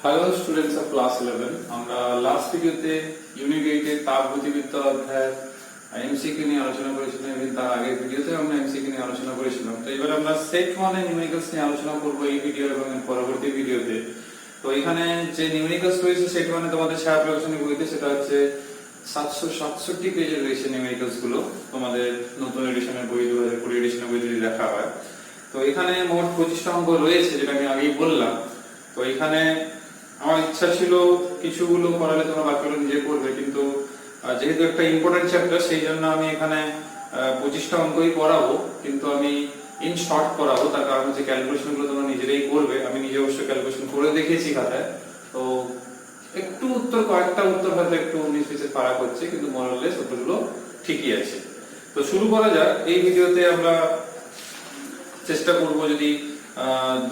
Hello students of class 11 আমরা last ভিডিওতে unit 8 এর তাপগতিবিদ্যা অধ্যায় এমসিকিউ নিয়ে আলোচনা করেছিলাম এবং তার আগের ভিডিওতে আমরা এমসিকিউ নিয়ে আলোচনা করেছিলাম। তো এবার আমরা সেট 1 এর নিউমেরিক্যালস নিয়ে আলোচনা করব এই ভিডিও এবং পরবর্তী ভিডিওতে। তো এখানে যে নিউমেরিক্যালস রয়েছে সেট 1 এ তোমাদের ছায়া প্রকাশনী বইতে সেটা হচ্ছে 767 পেজের রয়েছে নিউমেরিক্যালস গুলো, তোমাদের নতুন এডিশনের বই 2020 এডিশনের বই যদি দেখা হয়। তো এখানে মোট 25টা অঙ্ক রয়েছে যেটা আমি আগেই বললাম। তো এখানে আমার ইচ্ছা ছিল কিছুগুলো করালে তোমরা বাকিগুলো নিজে করবে, কিন্তু যেহেতু একটা ইম্পর্টেন্ট চ্যাপ্টার সেই জন্য আমি এখানে 25টা অঙ্কই করাবো, কিন্তু আমি ইন শর্ট করাবো। তার কারণ হচ্ছে ক্যালকুলেশন গুলো তোমরা নিজেরাই করবে। আমি নিজে অবশ্য ক্যালকুলেশন করে দেখেছি খাতায়, তো একটু কয়েকটা উত্তর হয়তো একটু 19-20 ফারাক হচ্ছে, কিন্তু মোরাললেস উত্তরগুলো ঠিকই আছে। তো শুরু করা যাক। এই ভিডিওতে আমরা চেষ্টা করব যদি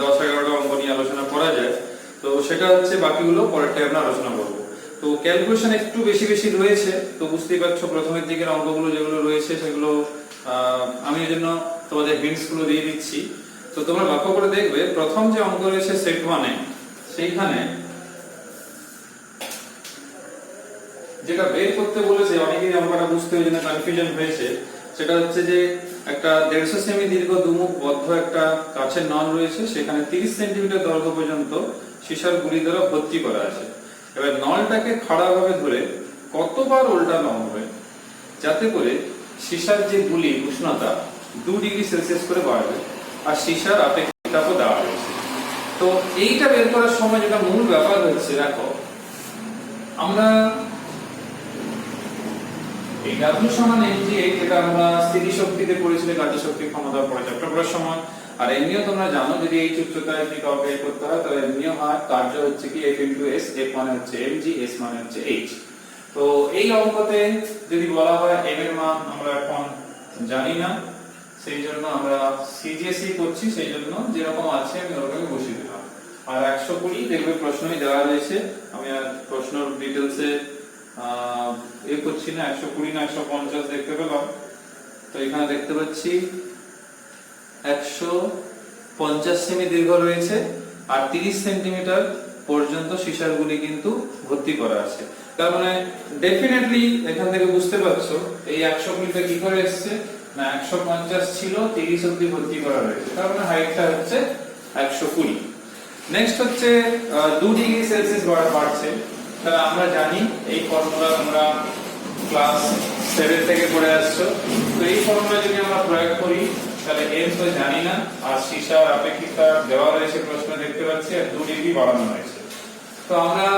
10-11টা অঙ্ক নিয়ে আলোচনা করা যায়, তো সেটা হচ্ছে বাকিগুলো পরেরটাই আমরা আলোচনা করব। তো ক্যালকুলেশন একটু বেশি রয়েছে, তো বুঝতেই পারছো প্রথমের দিকের অঙ্কগুলো যেগুলো রয়েছে সেগুলো আমি এর জন্য তোমাদের হিন্টস গুলো দিয়ে দিচ্ছি। তো তোমরা লক্ষ্য করে দেখবে প্রথম যে অঙ্ক রয়েছে সেট 1 এ, সেইখানে যেটা বের করতে বলেছে অনেকেই অঙ্কটা বুঝতে ওই জন্য কনফিউশন হয়েছে। সেটা হচ্ছে যে একটা 150 সেমি দীর্ঘ দুমুখ বদ্ধ একটা কাচের নল রয়েছে, সেখানে 30 সেন্টিমিটার দৈর্ঘ্য পর্যন্ত সীসার গুলি দ্বারা ভর্তি করা আছে। এবার নলটাকে খাড়াভাবে ধরে কতবার উল্টানো হবে যাতে করে সীসার যে গুলি উষ্ণতা 2 ডিগ্রি সেলসিয়াস করে বাড়বে আর সীসার আপেক্ষিক তাপও দেওয়া হয়েছে। তো এইটা বের করার সময় যেটা মূল ব্যাপার হচ্ছে, দেখো আমরা এই W সমান mg যেটা আমরা স্থিতি শক্তিতে পড়েছিল কার্য শক্তি ক্ষমতা পড়ে চ্যাপ্টার পড়ার সময়, আর এমনিও তোমরা জানো যদি এই উচ্চতায় যদি কাউকে করতে হয় তাহলে এমনিও হয় কার্য হচ্ছে কি F * S, F মানে হচ্ছে mg, S মানে হচ্ছে h। তো এই অঙ্কতে যদি বলা হয় m এর মান আমরা এখন জানি না, সেই জন্য আমরা সিজিএসই করছি, সেই জন্য যেরকম আছে আমি ওরকমই বসিয়ে দিলাম। আর 120 দেখবে প্রশ্নই দেওয়া রয়েছে, আমি আর প্রশ্নের ডিটেইলসে করছি না। 120 না 150 দেখতে পেলাম, তো এখানে দেখতে পাচ্ছি 150 সেমি দীর্ঘ রয়েছে আর 30 সেন্টিমিটার পর্যন্ত সীসার গুলি কিন্তু ভর্তি করা আছে। তার মানে ডেফিনেটলি এখান থেকে বুঝতে পারছো এই 120টা কি করে এসেছে না, 150 ছিল 30 অবধি ভর্তি করা রয়েছে, তার মানে হাইটটা হচ্ছে 120। নেক্সট হচ্ছে 2 ডিগ্রি সেলসিয়াস বাড়ছে। তাহলে আমরা জানি এই ফর্মুলা আমরা ক্লাস 7 থেকে পড়ে আসছো। তো এই ফর্মুলা যদি আমরা প্রয়োগ করি তাহলে m তো জানি না, আর সীসার আপেক্ষিকতা দেওয়া রয়েছে প্রশ্ন দেখতে পাচ্ছি, আর 2 ডিগ্রি বাড়ানো হয়েছে। তো আমরা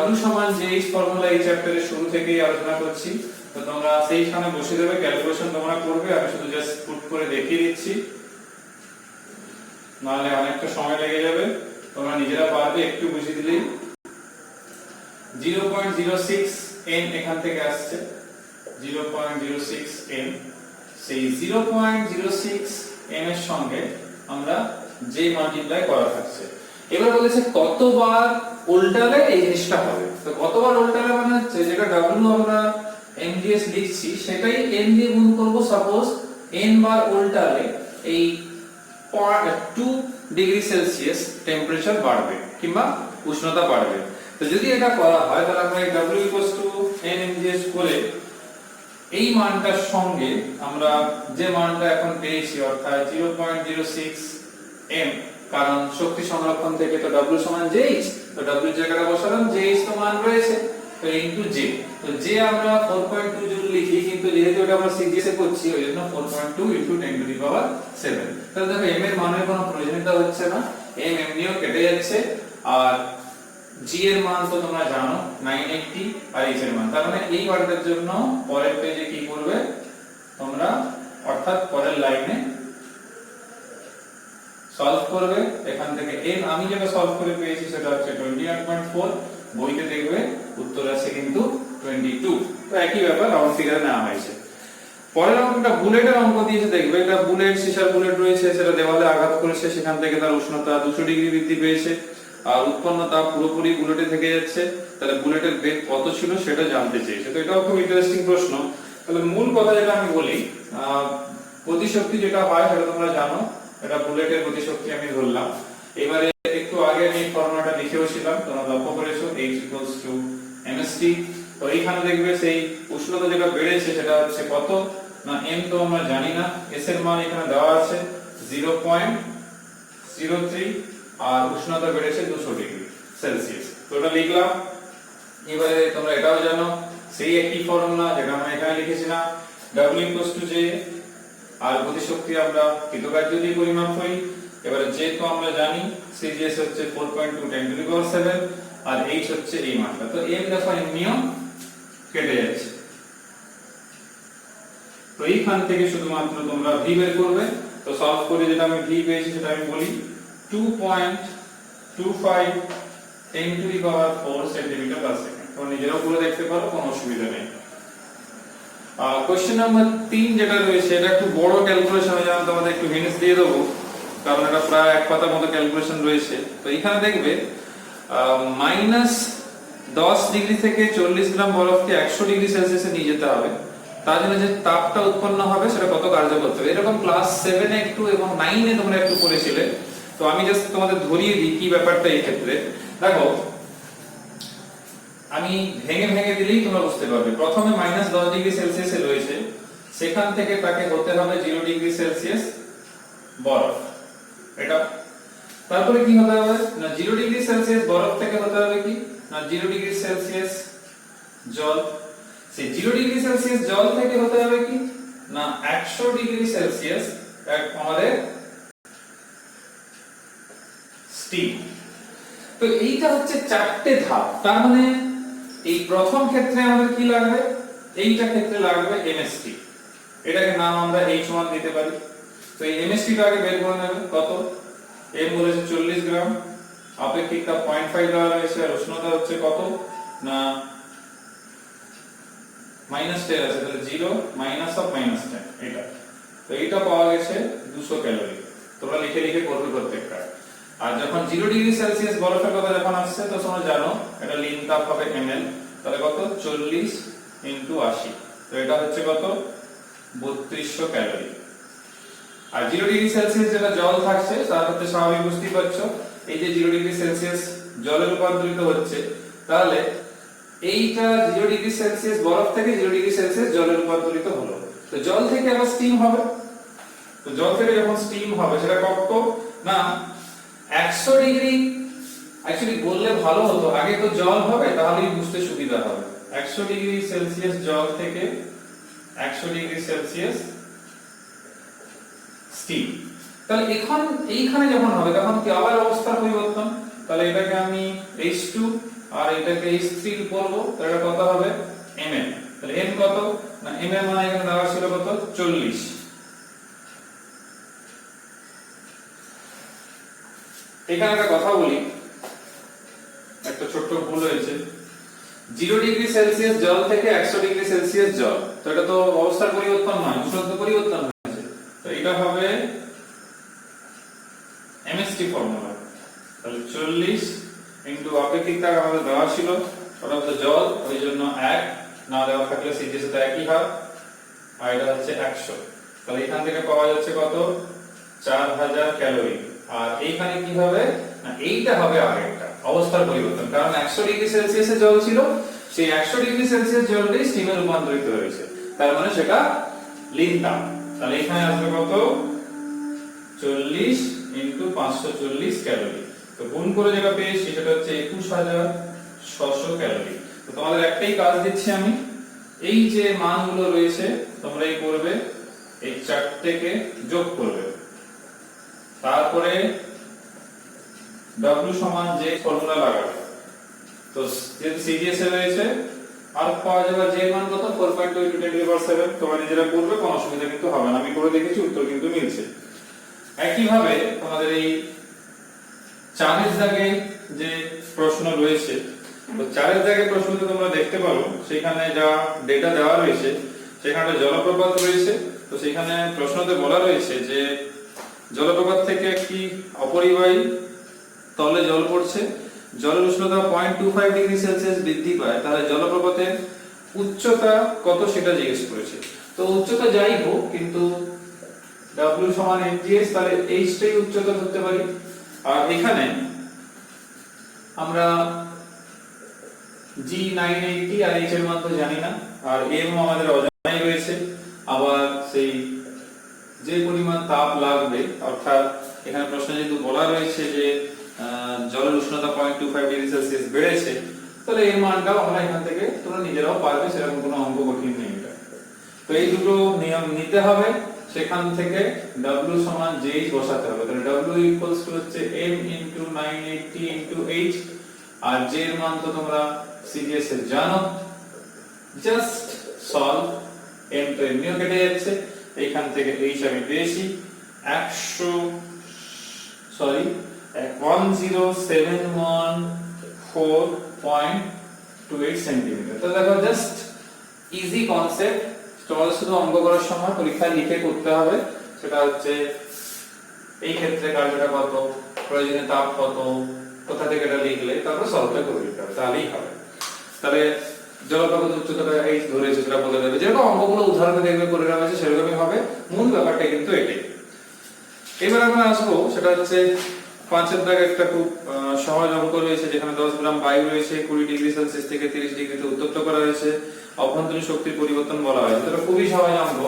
W সমান যে এই ফর্মুলা এই চ্যাপ্টারের শুরু থেকেই আলোচনা করছি, তো তোমরা সেইখানে বসে দেবে, ক্যালকুলেশন তোমরা করবে। আমি শুধু জাস্ট পুট করে দেখিয়ে দিচ্ছি, নাহলে অনেকটা সময় লেগে যাবে। তোমরা নিজেরা পারবে, একটু বুঝিয়ে দিলেই। 0.06 n এখান থেকে আসছে, 0.06 n। সেই 0.06 n এর সঙ্গে আমরা j মাল্টিপ্লাই করা থাকছে। এবার বলেছে কতবার উল্টালে এই জিনিসটা হবে। তো কতবার উল্টালে মানে হচ্ছে যেটা w আমরা mgs লিখছি সেটাই n দিয়ে গুণ করব। সাপোজ n বার উল্টালে এই 2 ডিগ্রি সেলসিয়াস টেম্পারেচার বাড়বে কিংবা উষ্ণতা বাড়বে। তো যদি এটা করা হয় তাহলে আমরা এই w n mgs করে এই মানটার সঙ্গে আমরা যে মানটা এখন পেয়েছি অর্থাৎ 0.06 m, কারণ শক্তি সংরক্ষণ থেকে তো w সমান jh, তো w এর জায়গাটা বসালাম, jh তো মান রয়েছে, তো ইনটু j। তো j আমরা 4.2 জুল লিখি, কিন্তু যেহেতু এটা আমরা সিজিএস এ করছি ওই জন্য 4.2 * 10⁻⁷। তাহলে দেখো m এর মানের কোনো প্রয়োজনীয়তা হচ্ছে না, m এমনিও কেটে যাচ্ছে, আর g এর মান তো তোমরা জানো 980, আর h এর মান, তার মানে এই ওয়ার্ডের জন্য পরের পেজে কি করবে তোমরা, অর্থাৎ পরের লাইনে সলভ করবে। এখান থেকে n আমি যেটা সলভ করে পেয়েছি সেটা হচ্ছে 21.4, বইতে দেখবে উত্তর আছে কিন্তু 22। তো একই ব্যাপার, রাউন্ড ফিগারে নেওয়া হয়েছে। পরের অঙ্কটা বুলেটের অঙ্ক দিয়েছে, দেখবে এটা বুলেট, সীসার বুলেট রয়েছে, সেটা দেওয়ালে আঘাত করেছে, সেখান থেকে তার উষ্ণতা 200 ডিগ্রি বৃদ্ধি পেয়েছে আর উৎপন্ন তাপ পুরোপুরি বুলেটে থেকে যাচ্ছে। তাহলে বুলেটের বেগ কত ছিল সেটা জানতে চেয়েছে। তো এটাও খুব ইন্টারেস্টিং প্রশ্ন। তাহলে মূল কথা যেটা আমি বলি, গতিশক্তি যেটা হয় সেটা তোমরা জানো, এটা বুলেটের গতিশক্তি আমি ধরলাম। এবারে একটু আগে আমি ফর্মুলাটা লিখেও ছিলাম, তোমরা লক্ষ্য করেছো H mst। তো এইখানে দেখবে সেই উষ্ণতা যেটা বেড়েছে সেটা হচ্ছে কত না m তো আমরা জানি না, s এর মান এখানে দেওয়া আছে 0.03 আর উষ্ণতা বেড়েছে 200 ডিগ্রি সেলসিয়াস। তো এটা লিখলাম। এবারে তোমরা এটাও জানো সেই একই ফর্মুলা যেটা আমরা এখানে লিখেছিলাম, W = J, আর গতিশক্তি আমরা কৃতকার্য দিয়ে পরিমাপ করি। এবারে J তো আমরা জানি CGS হচ্ছে 4.2 × 10⁷, আর H হচ্ছে এই মানটা। তো m দেখো এমনিও কেটে যাচ্ছে। তো এইখান থেকে শুধুমাত্র তোমরা v বের করবে। তো সলভ করে যেটা আমি v পেয়েছি সেটা আমি বলি 2.25 10⁴ সেন্টিমিটার/সেকেন্ড। তোমরা নিজেরাও করে দেখতে পারো, কোনো অসুবিধা নেই। কোশ্চেন নাম্বার 3 যেটা রয়েছে এটা একটু বড় ক্যালকুলেশন, হয়ে যাবে তোমাদের একটু হিন্টস দিয়ে দেবো, কারণ এটা প্রায় এক পাতার মতো ক্যালকুলেশন রয়েছে। তো এখানে দেখবে -10 ডিগ্রি থেকে 40 গ্রাম বরফকে 100 ডিগ্রি সেলসিয়াসে নিয়ে যেতে হবে। তার জন্য যে তাপটা উৎপন্ন হবে সেটা কত কার্য করতে হবে। এরকম ক্লাস 7 এ একটু এবং 9 এ তোমরা একটু পড়েছিলে। তো আমি জাস্ট তোমাদের ধরিয়ে দিই কি ব্যাপারটা এই ক্ষেত্রে। দেখো আমি ভেঙে ভেঙে দিলেই তোমরা বুঝতে পারবে। প্রথমে -10 ডিগ্রি সেলসিয়াসে রয়েছে, সেখান থেকে তাকে হতে হবে 0 ডিগ্রি সেলসিয়াস বরফ। এটা তারপরে কি হতে হবে না 0 ডিগ্রি সেলসিয়াস বরফ থেকে হতে হবে কি না 0 ডিগ্রি সেলসিয়াস জল। সেই 0 ডিগ্রি সেলসিয়াস জল থেকে হতে হবে কি না 100 ডিগ্রি সেলসিয়াস আমাদের স্টিম। তো এইটা হচ্ছে চারটে ধাপ। তার মানে এই প্রথম ক্ষেত্রে আমাদের কি লাগবে, এইটা ক্ষেত্রে লাগবে mst। এটাকে নাম আমরা h1 দিতে পারি। তো এই mst টা আগে বের করে নেবে। কত m বলেছে 40 গ্রাম, আপেক্ষিক তাপ 0.5 দেওয়া রয়েছে, আর উষ্ণতা হচ্ছে কত না -10 আছে, তাহলে 0 -10 এটা। তো এটা পাওয়া গেছে 200 ক্যালোরি। তোমরা লিখে লিখে করবে প্রত্যেকটা। আর যখন 0 ডিগ্রি সেলসিয়াস বরফের কথা যখন আসছে তো তোমরা জানো এটা লিন তাপ হবে ml। তাহলে কত 40 × 80। তো এটা হচ্ছে কত 3200 ক্যালোরি। আর 0 ডিগ্রি সেলসিয়াস যেটা জল থাকছে তার হচ্ছে স্বাভাবিক, বুঝতেই পারছো এই যে 0 ডিগ্রি সেলসিয়াস জলে রূপান্তরিত হচ্ছে, তাহলে এইটা 0 ডিগ্রি সেলসিয়াস বরফ থেকে 0 ডিগ্রি সেলসিয়াস জলে রূপান্তরিত হলো। তো জল থেকে আবার স্টিম হবে। তো জল থেকে যখন স্টিম হবে সেটা কত না 100 ডিগ্রি। অ্যাকচুয়ালি বললে ভালো হতো, আগে তো জল হবে তাহলেই বুঝতে সুবিধা হবে। 100 ডিগ্রি সেলসিয়াস জল থেকে 100 ডিগ্রি সেলসিয়াস স্টিম। তাহলে এখন এইখানে যখন হবে তখন কি আবার অবস্থার পরিবর্তন। তাহলে এটাকে আমি H2 আর এটাকে H3 করব। তাহলে এটা কত হবে ml। তাহলে m কত না m এর মান এখানে দেওয়া ছিল কত 40। এখানে একটা কথা বলি, একটা ছোট্ট ভুল হয়েছে। 0 ডিগ্রি সেলসিয়াস জল থেকে 100 ডিগ্রি সেলসিয়াস জল, তো এটা তো অবস্থার পরিবর্তন নয়, উষ্ণতা পরিবর্তন হয়েছে। তো এটা হবে mst ফর্মুলা। তাহলে 40 আপেক্ষিক তাপ আমাদের দেওয়া ছিল, ওটা তো জল, ওই জন্য 1 না দেওয়া থাকলে সিজিএস তো একই হয়, আর এটা হচ্ছে 100। তাহলে এখান থেকে পাওয়া যাচ্ছে কত 4000 ক্যালোরি। আর এইখানে কি হবে না এইটা হবে আরেকটা অবস্থার পরিবর্তন, কারণ 100 ডিগ্রি সেলসিয়াসে জল ছিল, সেই 100 ডিগ্রি সেলসিয়াস জলটাই স্টিমে রূপান্তরিত হয়েছে, তার মানে সেটা লিন তাপ। তাহলে এখানে আসবে কত 40 × 540 ক্যালোরি। তো গুণ করে যেটা পেয়েছি সেটা হচ্ছে 21600 ক্যালোরি। তো তোমাদের একটাই কাজ দিচ্ছি আমি, এই যে মানগুলো রয়েছে তোমরা এই করবে, এই চারটেকে যোগ করবে, তারপরে W সমান যে ফর্মুলা লাগাবে। তো যেহেতু সিজিএস এ রয়েছে আর পাওয়া যাবে যে মান কত 4.2 × 10⁷। তোমরা নিজেরা করবে, কোনো অসুবিধা কিন্তু হবে না, আমি করে দেখেছি উত্তর কিন্তু মিলছে। একইভাবে তোমাদের এই 4 দাগে যে প্রশ্ন রয়েছে, তো 4 দাগে প্রশ্নতে তোমরা দেখতে পারো সেখানে যা ডেটা দেওয়া রয়েছে, সেখানে জলপ্রপাত রয়েছে। তো সেখানে প্রশ্নতে বলা রয়েছে যে জলপ্রপাত থেকে একটি অপরিবাহী তলে জল পড়ছে, জলের উষ্ণতা 0.25 ডিগ্রি সেলসিয়াস বৃদ্ধি পায়, তাহলে জলপ্রপাতের উচ্চতা কত সেটা জিজ্ঞেস করেছে। তো উচ্চতা যাই হোক, কিন্তু W সমান mgs, তাহলে h টাই উচ্চতা ধরতে পারি। আর এখানে আমরা G980 আর H এর মান তো জানি না, আর M আমাদের অজানাই রয়েছে। আবার সেই যে পরিমাণ তাপ লাগবে, অর্থাৎ এখানে প্রশ্ন যেহেতু বলা রয়েছে যে জলের উষ্ণতা 0.25 ডিগ্রি সেলসিয়াস বেড়েছে, তাহলে এর মানটাও আমরা এখান থেকে তোমরা নিজেরাও পারবে, সেরকম কোনো অঙ্ক কঠিন নেই এটা। তো এই দুটো নিয়ম নিতে হবে, সেখান থেকে W সমান J বসাতে হবে। তাহলে W ইকুয়ালস টু হচ্ছে M ইনটু 980 ইনটু H, আর J এর মান তো তোমরা সিজিএস এ জানো, জাস্ট সলভ। M তো এমনিও কেটে যাচ্ছে, এখান থেকে H আমি পেয়েছি 1071.28 সেন্টিমিটার। তো দেখো জাস্ট ইজি কনসেপ্ট, তোমাদের শুধু অঙ্ক করার সময় পরীক্ষায় লিখে করতে হবে। সেটা হচ্ছে এই ক্ষেত্রে কার্যটা কত, প্রয়োজনীয় তাপ কত, কোথা থেকে এটা লিখলে তারপর সলভটা করে দিতে হবে, তাহলেই হবে। তাহলে জলপ্রপাত উচ্চতাটা H ধরেছে সেটা বলে দেবে, যেটা অঙ্কগুলো উদাহরণে দেখবে করে দেওয়া হয়েছে সেরকমই হবে, মূল ব্যাপারটা কিন্তু এটাই। এবার আমরা আসবো, সেটা হচ্ছে 5 দাগে একটা খুব সহজ অঙ্ক রয়েছে, যেখানে 10 গ্রাম বায়ু রয়েছে, 20 ডিগ্রি সেলসিয়াস থেকে 30 ডিগ্রিতে উত্তপ্ত করা হয়েছে, অভ্যন্তরীণ শক্তির পরিবর্তন বলা হয়েছে। এটা খুবই সহজ অঙ্ক,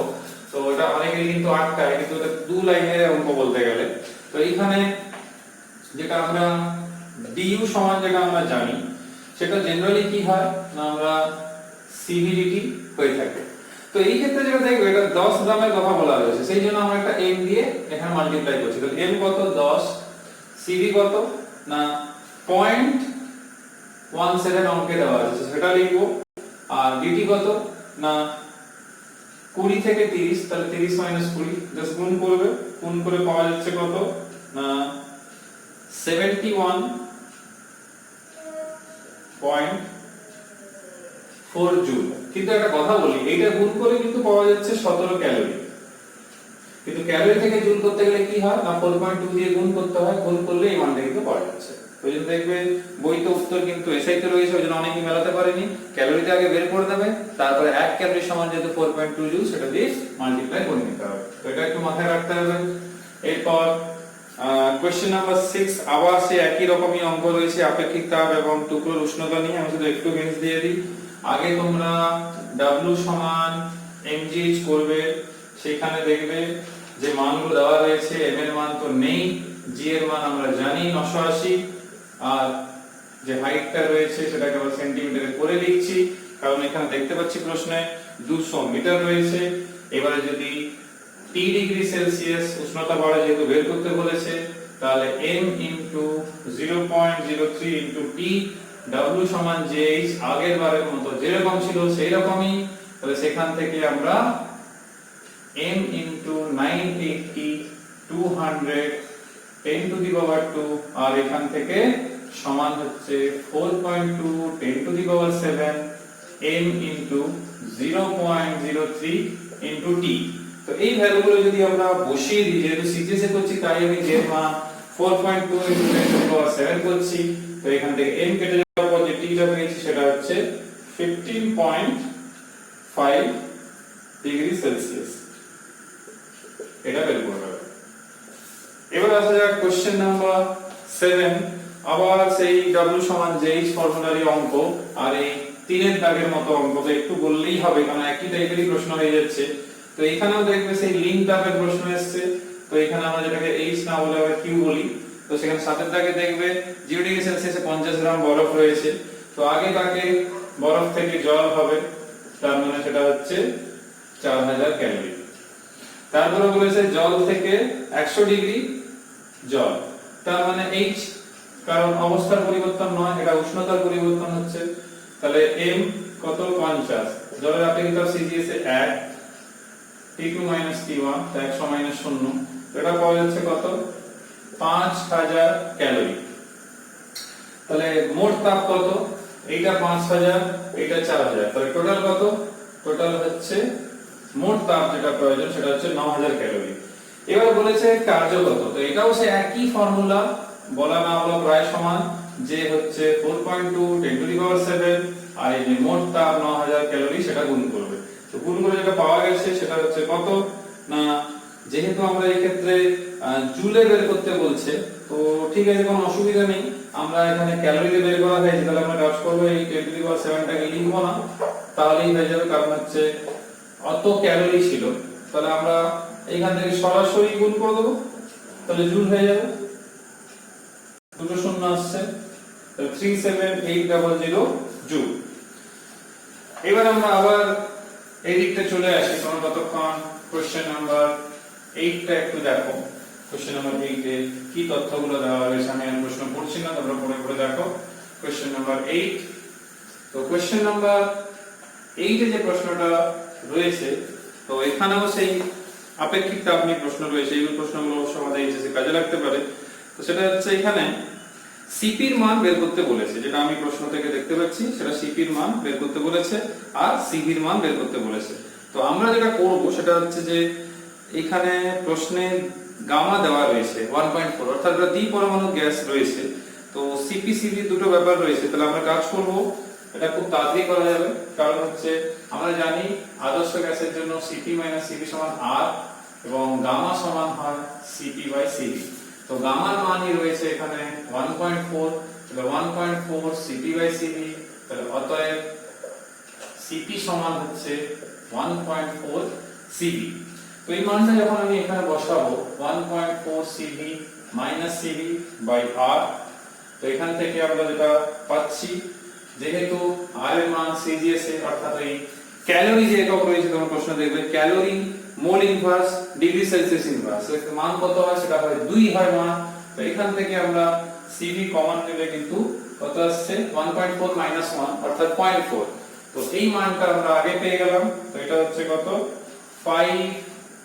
তো এটা অনেকেই কিন্তু আটকায়, কিন্তু এটা 2 লাইনের অঙ্ক বলতে গেলে। তো এইখানে যেটা আমরা du সমান যেটা আমরা জানি, সেটা জেনারেলি কি হয় না, আমরা সিভিডিটি হয়ে থাকে। তো এই ক্ষেত্রে যেটা দেখবে, এটা 10 গ্রামের কথা বলা হয়েছে, সেই জন্য আমরা একটা m দিয়ে এখানে মাল্টিপ্লাই করছি। তাহলে m কত 10, সিভি কত না 0.17 অঙ্কে দেওয়া আছে সেটা লিখবো, আর ডিটি কত না 20 থেকে 30, তাহলে 30 মাইনাস 20 জাস্ট গুণ করবে, গুণ করে পাওয়া যাচ্ছে কত না 71.4 জুল। কিন্তু একটা কথা বলি, এইটা গুণ করে কিন্তু পাওয়া যাচ্ছে 17 ক্যালোরি, কিন্তু ক্যালোরি থেকে জুল করতে গেলে কি হয় না 4.2 দিয়ে গুণ করতে হয়, গুণ করলে এই মানটা কিন্তু পাওয়া যাচ্ছে। ওই জন্য দেখবে বইতে উত্তর কিন্তু এসআইতে রয়েছে, ওই জন্য অনেকেই মেলাতে পারেনি, ক্যালোরিতে আগে বের করে দেবে, তারপরে 1 ক্যালোরি সমান যেহেতু 4.2 জুল, সেটা দিয়ে মাল্টিপ্লাই করে নিতে হবে। তো এটা একটু মাথায় রাখতে হবে। এরপর কোশ্চেন নাম্বার 6, আবার সেই একই রকমই অঙ্ক রয়েছে, আপেক্ষিক তাপ এবং টুকরোর উষ্ণতা নিয়ে। আমি শুধু একটু হিন্টস দিয়ে দিই, আগে তোমরা W সমান mgh করবে, সেখানে দেখবে যে মানগুলো দেওয়া রয়েছে, m এর মান তো নেই, g এর মান আমরা জানি 980, আর যে হাইটটা রয়েছে সেটাকে আমরা সেন্টিমিটারে করে লিখছি, কারণ এখানে দেখতে পাচ্ছি প্রশ্নে 200 মিটার রয়েছে। এবারে যদি T ডিগ্রি সেলসিয়াস উষ্ণতা বাড়ে যেহেতু বের করতে বলেছে, তাহলে m into 0.03 into T, W সমান JH, আগের বারের মতো যেরকম ছিল সেই রকমই। তাহলে সেখান থেকে আমরা m ইনটু 980 200 10 টু দি পাওয়ার 2, আর এখান থেকে সমান হচ্ছে 4.2 10 to the power 7 m into 0.03 into T। তো এই ভ্যালুগুলো যদি আমরা বসিয়ে দিই, যেহেতু সিজিএস এ করছি তাই আমি যে মান 4.2 ইনটু 10 টু দি পাওয়ার 7 করছি, তো এখান থেকে m কেটে যাওয়ার পর যে টিটা পেয়েছি সেটা হচ্ছে 15.5 ডিগ্রি সেলসিয়াস, এটা বের করতে হবে। এবার আসা যাক কোশ্চেন নাম্বার 7, আবার সেই W সমান JH ফর্মুলারই অঙ্ক, আর এই 3 দাগের মতো অঙ্ক, তো একটু বললেই হবে কারণ একই টাইপেরই প্রশ্ন হয়ে যাচ্ছে। তো এখানেও দেখবে সেই লিঙ্ক টাইপের প্রশ্ন এসেছে, তো এখানে আমরা যেটাকে H না বলে আমরা Q বলি। তো সেখানে 7 দাগে দেখবে 0 ডিগ্রি সেলসিয়াসে 50 গ্রাম বরফ রয়েছে, তো আগে তাকে বরফ থেকে জল হবে, তার মানে সেটা হচ্ছে 4000 ক্যালোরি। তারপরে বলেছে জল থেকে 100 ডিগ্রি জল, তার মানে H, কারণ অবস্থার পরিবর্তন নয়, এটা উষ্ণতার পরিবর্তন হচ্ছে। তাহলে m কত 50, জলের আপেক্ষিক তাপ সিজিএস এ 1, T2 T1, 100 0, এটা পাওয়া যাচ্ছে কত 5000 ক্যালোরি। তাহলে মোট তাপ কত, এইটা 5000, এইটা 4000, তাহলে টোটাল কত, টোটাল হচ্ছে মোট তাপ যেটা প্রয়োজন সেটা হচ্ছে 9000 ক্যালোরি। এবার বলেছে কার্য কত, তো এটাও সে একই ফর্মুলা, বলা না বলা প্রায় সমান, যে হচ্ছে 4.2 10 টু দি পাওয়ার 7, আর এই যে মোট তাপ 9000 ক্যালোরি সেটা গুণ করবে। তো গুণ করে যেটা পাওয়া গেছে সেটা হচ্ছে কত না, যেহেতু আমরা এই ক্ষেত্রে জুলে বের করতে বলছে, তো তো ঠিক আছে, কোনো অসুবিধা নেই। আমরা এখানে ক্যালোরি বের করা হয়েছে, তাহলে আমরা কাজ করবো এই 10⁻⁷টাকে লিখবো না, তাহলেই হয়ে যাবে। কারণ হচ্ছে অত ক্যালোরি ছিল, তাহলে আমরা এইখান থেকে সরাসরি গুণ করে দেবো, তাহলে জুল হয়ে যাবে। দুটো শূন্য আসছে, তাহলে 37800 জুল। এবার আমরা আবার এই দিকটা চলে আসি। তোমরা ততক্ষণ কোশ্চেন নাম্বার 8টা একটু দেখো। কোশ্চেন নাম্বার 8 এ কি তথ্যগুলো দেওয়া হয়েছে, আমি আর প্রশ্ন পড়ছি না, তোমরা পড়ে পড়ে দেখো। Question number 8। তো কোশ্চেন নাম্বার 8 এ যে প্রশ্নটা রয়েছে, তো এখানেও সেই আপেক্ষিক তাপ নিয়ে প্রশ্ন রয়েছে। এই প্রশ্নগুলো অবশ্য আমাদের এইচএসসি কাজে লাগতে পারে। তো সেটা হচ্ছে এখানে সিপির মান বের করতে বলেছে, যেটা আমি প্রশ্ন থেকে দেখতে পাচ্ছি, সেটা সিপির মান বের করতে বলেছে আর সিভির মান বের করতে বলেছে। তো আমরা যেটা করব সেটা হচ্ছে যে এখানে প্রশ্নে গামা দেওয়া রয়েছে 1.4, অর্থাৎ এটা দ্বি পরমাণু গ্যাস রয়েছে। তো সিপি সিভি দুটো ব্যাপার রয়েছে, তাহলে আমরা কাজ করব, এটা খুব তাড়াতাড়ি করা যাবে। কারণ হচ্ছে আমরা জানি আদর্শ গ্যাসের জন্য সিপি মাইনাস সিপি সমান আর, এবং গামা সমান হয় সিপি বাই সিভি। তো গামার মানই রয়েছে এখানে 1.4, তাহলে 1.4 সিপি বাই সিভি, তাহলে অতএব সিপি সমান হচ্ছে 1.4 সিভি। তো এই মানটা যখন আমি এখানে বসাবো 1.4 সিভি মাইনাস সিভি বাই আর, তো এখান থেকে আমরা যেটা পাচ্ছি, যেহেতু আর এর মান সিজিএস এ, অর্থাৎ এই ক্যালোরি যে একক রয়েছে, তোমরা প্রশ্ন দেখবে calorie mole inverse degree Celsius inverse, এর মান কত হয়, সেটা হয় 2 হয় মান। তো এখান থেকে আমরা সিভি কমন নিলে কিন্তু কত আসছে 1.4 মাইনাস 1, অর্থাৎ 0.4। তো এই মানটা আমরা আগে পেয়ে গেলাম। তো এটা হচ্ছে কত, 5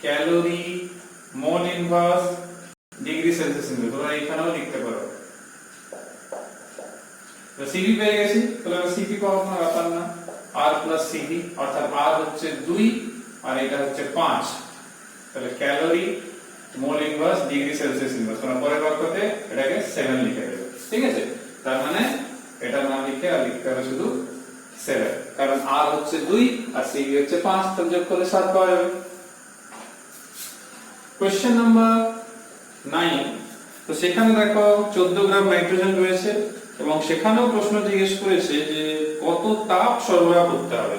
calorie mole inverse degree Celsius inverse. তোমরা এখানেও লিখতে পারো। তো সিভি পেয়ে গেছি, তাহলে সিভি পাওয়ার কোনো ব্যাপার না, আর প্লাস সিভি, অর্থাৎ আর হচ্ছে 2 আর এটা হচ্ছে 5, তাহলে calorie mole inverse degree Celsius inverse. তোমরা পরের বাক্যতে এটাকে 7 লিখে দেবে, ঠিক আছে? তার মানে এটা না লিখে আর লিখতে হবে শুধু 7, কারণ আর হচ্ছে 2 আর সিভি হচ্ছে 5, তাহলে যোগ করলে 7 পাওয়া যাবে। Question number 9। তো সেখানে দেখো 14 গ্রাম নাইট্রোজেন রয়েছে, এবং সেখানেও প্রশ্ন জিজ্ঞেস করেছে যে কত তাপ সরবরাহ করতে হবে।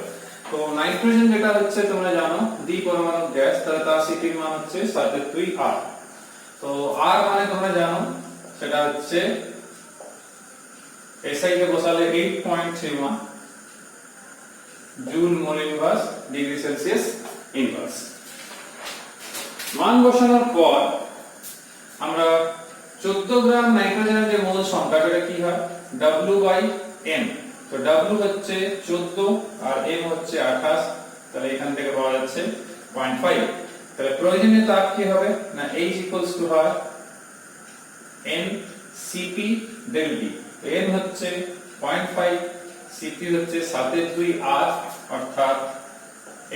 তো নাইট্রোজেন যেটা হচ্ছে তোমরা জানো দ্বি পরমাণু গ্যাস, তাহলে তার সিপির মান হচ্ছে 2 আর। তো আর মানে তোমরা জানো সেটা হচ্ছে এসআই তে বসালে 8.31 joule mole inverse degree Celsius inverse. মান বসানোর পর আমরা 14 গ্রাম নাইট্রোজেনের যে মোল সংখ্যা, সেটা কি হয় W/m। তো W হচ্ছে 14 আর m হচ্ছে 28, তাহলে এখান থেকে পাওয়া যাচ্ছে 0.5। তাহলে প্রয়োজনীয় তাপ কি হবে না, H = হয় n Cp del V। n হচ্ছে 0.5, Cp হচ্ছে 7/2 R, অর্থাৎ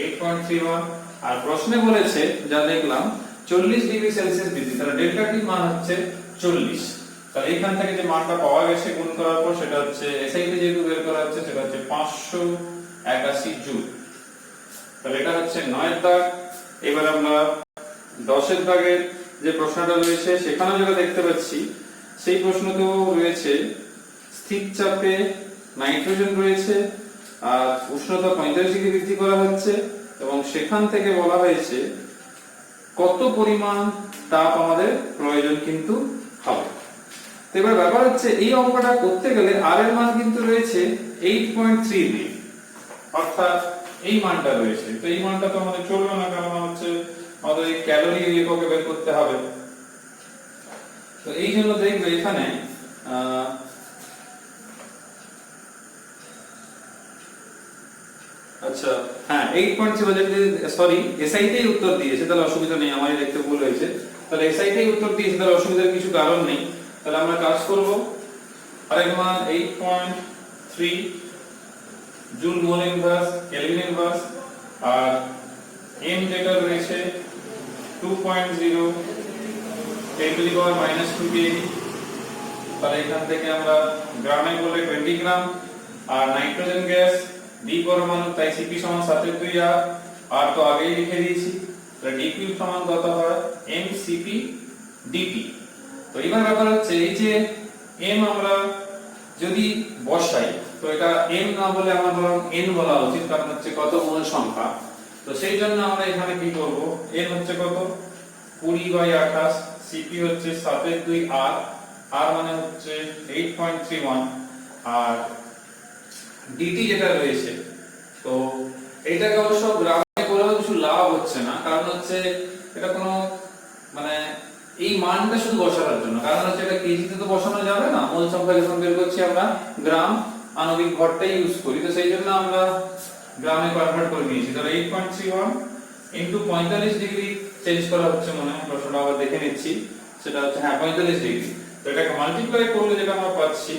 8.31। আর প্রশ্নে বলেছে যা দেখলাম 40 ডিগ্রি সেলসিয়াস বৃদ্ধি, তাহলে ডেল্টা টি মান হচ্ছে 40। তাহলে এখান থেকে যে মানটা পাওয়া গেছে গুণ করার পর, সেটা হচ্ছে এসআই তে যেহেতু বের করা হচ্ছে, সেটা হচ্ছে 581 জুল। তাহলে এটা হচ্ছে 9 এর দাগ। এবার আমরা 10 এর দাগের যে প্রশ্নটা রয়েছে, সেখানে যেটা দেখতে পাচ্ছি, সেই প্রশ্নতেও রয়েছে স্থির চাপে নাইট্রোজেন রয়েছে আর উষ্ণতা 45 ডিগ্রি বৃদ্ধি করা হচ্ছে, এবং সেখান থেকে বলা হয়েছে কত পরিমাণ তাপ আমাদের প্রয়োজন কিন্তু হবে। তো এবার ব্যাপার হচ্ছে এই অঙ্কটা করতে গেলে আর এর মান কিন্তু রয়েছে 8.33, অর্থাৎ এই মানটা রয়েছে। তো এই মানটা তো আমাদের চলবে না, কারণ হচ্ছে আমাদের এই ক্যালোরি এককে বের করতে হবে। তো এই জন্য দেখবে এখানে আচ্ছা হ্যাঁ 8.3, সরি এসআই তেই উত্তর দিয়েছে, তাহলে অসুবিধা নেই, আমারই দেখতে ভুল হয়েছে। তাহলে এসআই তেই উত্তর দিয়েছে, তাহলে অসুবিধার কিছু কারণ নেই। তাহলে আমরা কাজ করব, আরেক মান 8.3 joule mole inverse kelvin inverse, আর m যেটা রয়েছে 2.0 10⁻⁻2 kg। তাহলে এখান থেকে আমরা গ্রামে বলে 20 গ্রাম, আর নাইট্রোজেন গ্যাস দ্বি পরমাণু, তাই সিপি সমান 7/2 আর তো আগেই লিখে দিয়েছি। তাহলে ডিকিউ সমান কত হয় mCp/dT। তো এবার ব্যাপার হচ্ছে এই যে m আমরা যদি বসাই, তো এটা m না বলে আমার বরং n বলা উচিত, কারণ হচ্ছে কত মূল সংখ্যা। তো সেই জন্য আমরা এখানে কি করব, n হচ্ছে কত 20/28, cp হচ্ছে 7/2 r, r মানে হচ্ছে 8.31, আর dt যেটা রয়েছে, তো এইটাকে অবশ্য গ্রামে করেও কিছু লাভ হচ্ছে না, কারণ হচ্ছে এটা কোনো মানে এই মানটা শুধু বসানোর জন্য, কারণ হচ্ছে এটা কেজিতে তো বসানো যাবে না, মূল সংখ্যা যখন বের করছি আমরা গ্রাম আণবিক ভরটাই ইউজ করি, তো সেই জন্য আমরা গ্রামে কনভার্ট করে নিয়েছি। তাহলে 8.31 ইনটু 45 ডিগ্রি চেঞ্জ করা হচ্ছে, মনে হয় প্রশ্নটা আবার দেখে নিচ্ছি, সেটা হচ্ছে হ্যাঁ 45 ডিগ্রি। তো এটাকে মাল্টিপ্লাই করলে যেটা আমরা পাচ্ছি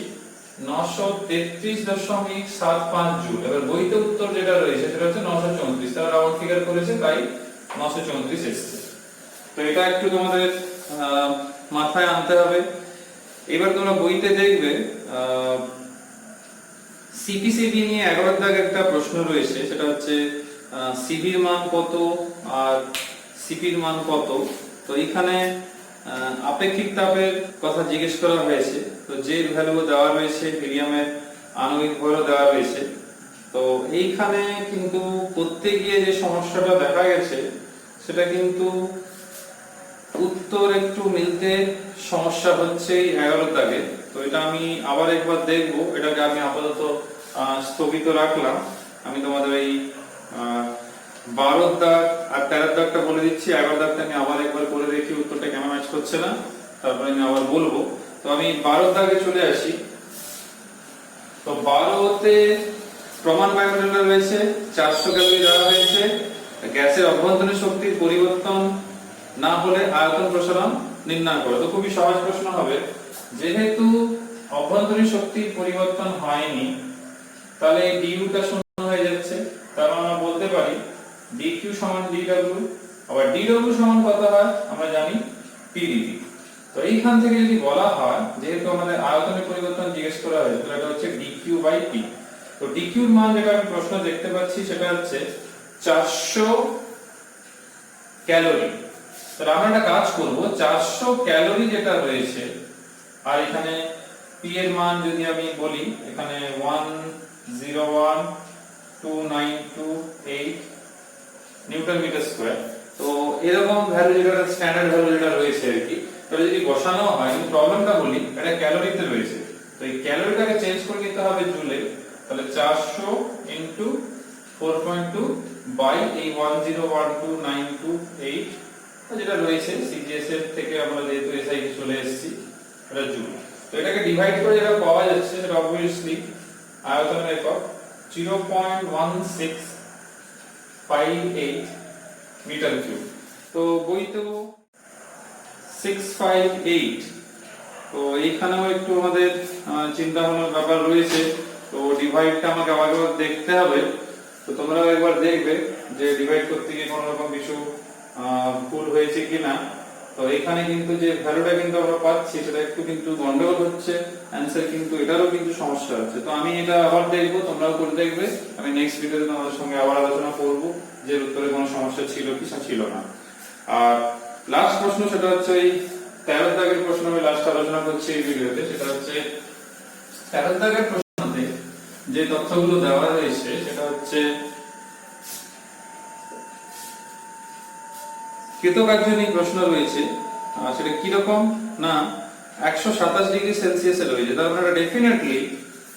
933.75 জুল। এবার বইতে উত্তর যেটা রয়েছে সেটা হচ্ছে 934, তারা রাউন্ড ফিগার করেছে তাই 934 এসেছে। তো এটা একটু তোমাদের মাথায় আনতে হবে। এবার তোমরা বইতে দেখবে সিপিসিবি নিয়ে 11 দাগ একটা প্রশ্ন রয়েছে, সেটা হচ্ছে সিবির মান কত আর সিপির মান কত। তো এখানে আপেক্ষিক তাপের কথা জিজ্ঞেস করা হয়েছে, তো যে ভ্যালু দেওয়া রয়েছে, হিলিয়ামের আণবিক ভরও দেওয়া রয়েছে। তো এইখানে কিন্তু করতে গিয়ে যে সমস্যাটা দেখা গেছে সেটা কিন্তু উত্তর একটু মিলতে সমস্যা হচ্ছে এই 11 দাগে। তো এটা আমি আবার একবার দেখব, এটাকে আমি আপাতত স্থগিত রাখলাম। আমি তোমাদের এই 12 দাগ আর 13 দাগটা বলে দিচ্ছি, 11 দাগটা আমি আবার একবার করে দেখি উত্তরটা কেন ম্যাচ করছে না, তারপরে আমি আবার বলবো। তো আমি 12 দাগে চলে আসি। তো 12তে প্রমাণ বায়োমোলেকুলার রয়েছে, 400 ক্যালোরি দেওয়া হয়েছে, গ্যাসের অভ্যন্তরীণ শক্তির পরিবর্তন না হলে আয়তন প্রসারণ নির্ণয় করো। তো খুবই সহজ প্রশ্ন হবে, যেহেতু অভ্যন্তরীণ শক্তির পরিবর্তন হয়নি তাহলে এই du টা শূন্য হয়ে যাচ্ছে, তার মানে আমরা বলতে পারি dq সমান dw। আবার dw সমান কত হয় আমরা জানি pdv। তো এইখান থেকে যদি বলা হয় যেহেতু আমাদের আয়তনের পরিবর্তন জিজ্ঞেস করা হয়েছে, তাহলে এটা হচ্ছে dq/p। তো dq এর মান যেটা আমি প্রশ্ন দেখতে পাচ্ছি সেটা হচ্ছে 400 ক্যালোরি। তাহলে আমরা একটা কাজ করব, 400 ক্যালোরি যেটা রয়েছে আর এখানে p এর মান যদি আমি বলি, এখানে 1012928 নিউটন মিটার স্কয়ার। তো এরকম ভ্যালু যেটা স্ট্যান্ডার্ড ভ্যালু যেটা রয়েছে আর কি, তাহলে যদি বসানো হয়, কিন্তু প্রবলেমটা বলি এটা ক্যালোরিতে রয়েছে, তো এই ক্যালোরিটাকে চেঞ্জ করে নিতে হবে জুলে। তাহলে 400 ইনটু 4.2 বাই এই 1012928 যেটা রয়েছে সিজিএস এর থেকে আমরা যেহেতু এসআই কে চলে এসেছি, এটা জুল। তো এটাকে ডিভাইড করে যেটা পাওয়া যাচ্ছে সেটা অবভিয়াসলি আয়তনের একক 0.1658 মিটার কিউব। তো বইতেও 658। তো এইখানেও একটু আমাদের চিন্তা ভাবনার ব্যাপার রয়েছে, তো ডিভাইডটা আমাকে আবার দেখতে হবে। তো তোমরাও একবার দেখবে যে ডিভাইড করতে গিয়ে কোনো রকম কিছু ভুল হয়েছে কিনা। তো এখানে কিন্তু যে ভ্যালুটা কিন্তু আমরা পাচ্ছি সেটা একটু কিন্তু গন্ডগোল হচ্ছে, অ্যানসার কিন্তু এটারও কিন্তু সমস্যা আছে। তো আমি এটা আবার দেখবো, তোমরাও করে দেখবে। আমি নেক্সট ভিডিওতে তোমাদের সঙ্গে আবার আলোচনা করব যে উত্তরে কোনো সমস্যা ছিল কি ছিল না। আর লাস্ট প্রশ্ন সেটা হচ্ছে এই 13 দাগের প্রশ্ন আমি লাস্ট আলোচনা করছি এই ভিডিওতে, সেটা হচ্ছে 13 দাগের প্রশ্নতে যে তথ্যগুলো দেওয়া রয়েছে সেটা হচ্ছে কৃতকার্য নিয়ে প্রশ্ন রয়েছে। সেটা কি রকম না 127 ডিগ্রি সেলসিয়াসে রয়েছে, তার মানে ডেফিনেটলি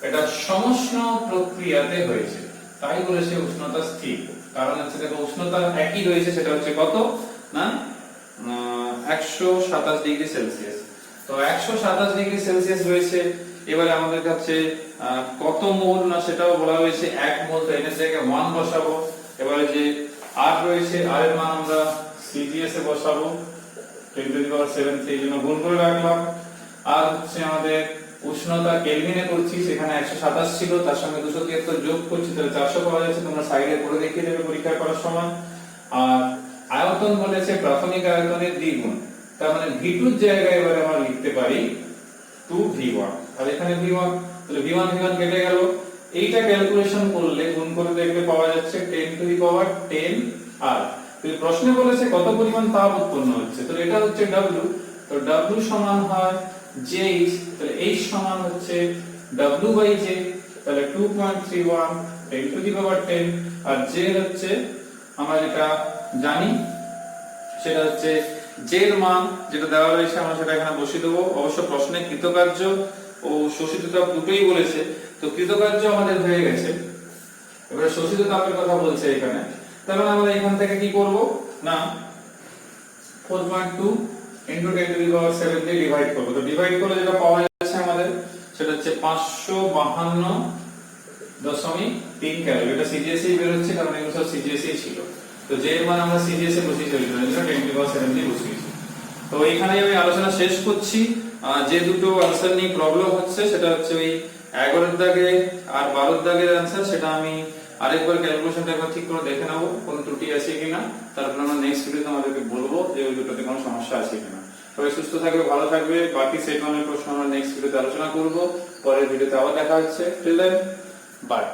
এটা সমষ্ণ প্রক্রিয়াতে হয়েছে, তাই বলেছে উষ্ণতা স্থির। কারণ হচ্ছে দেখো উষ্ণতা একই রয়েছে, সেটা হচ্ছে কত না 127 ডিগ্রি সেলসিয়াস। তো 127 ডিগ্রি সেলসিয়াস রয়েছে। এবারে আমাদের কাছে কত মোল না সেটাও বলা হয়েছে 1 মোল, তো এর জায়গায় 1 বসাবো। এবারে যে r রয়েছে, r এর মান আমরা সিজিএস এ বসাবো 10⁻⁷, সেই জন্য গুণ করে রাখলাম। আর হচ্ছে আমাদের উষ্ণতা কেলভিনে করছি, সেখানে 127 ছিল, তার সঙ্গে 273 যোগ করছি, তাহলে 400 পাওয়া যাচ্ছে। তোমরা সাইডে করে দেখিয়ে দেবে পরীক্ষা করার সময়। আর আয়তন বলেছে প্রাথমিক আয়তনের দ্বিগুণ, তার মানে v2 এর জায়গায় এবারে আমরা লিখতে পারি 2v1। আর এখানে v1, তাহলে v1 কেটে গেল। এইটা ক্যালকুলেশন করলে গুণ করে দেখলে পাওয়া যাচ্ছে 10⁻10 আর প্রশ্নে বলেছে কত পরিমাণ তাপ উৎপন্ন হচ্ছে, তো এটা হচ্ছে W। তো W সমান হয় JH, তাহলে H সমান হচ্ছে W বাই J, তাহলে 2.31 10 to the power 10, R J হচ্ছে আমরা যেটা জানি সেটা হচ্ছে J এর মান যেটা দেওয়া রয়েছে আমরা সেটা এখানে বসিয়ে দেবো। অবশ্য প্রশ্নে কৃতকার্য ও শোষিত তাপ দুটোই বলেছে, তো কৃতকার্য আমাদের হয়ে গেছে, এবারে শোষিত তাপের কথা বলছে এখানে। তাহলে আমরা এখান থেকে কি করব না 4.2 into 10 to the power 7 দিয়ে ডিভাইড করব। তো ডিভাইড করলে যেটা পাওয়া যাচ্ছে আমাদের সেটা হচ্ছে 552.3 ক্যালোরি। এটা সিজিএসই বের হচ্ছে কারণ এগুলো সব সিজিএসই ছিল। তো যে এর মান আমরা সিজিএসই বসিয়ে দিয়েছি, 10 to the power 7 দিয়ে বসিয়েছি। তো এখানেই আমি আলোচনা শেষ করছি। যে দুটো आंसर নিয়ে প্রবলেম হচ্ছে সেটা হচ্ছে ওই 11 এর দাগে আর 12 এর দাগের आंसर, সেটা আমি আরেকবার ক্যালকুলেশনটা একবার ঠিক করে দেখে নেব কোন ত্রুটি আছে কিনা, তারপর আমরা নেক্সট ভিডিওতে আমাদেরকে বলবো যে ওই দুটোতে কোনো সমস্যা আছে কিনা। সবাই সুস্থ থাকবে, ভালো থাকবে। বাকি সেট 1 এর প্রশ্ন আমরা নেক্সট ভিডিওতে আলোচনা করব। পরের ভিডিওতে আবার দেখা হচ্ছে। Till then by.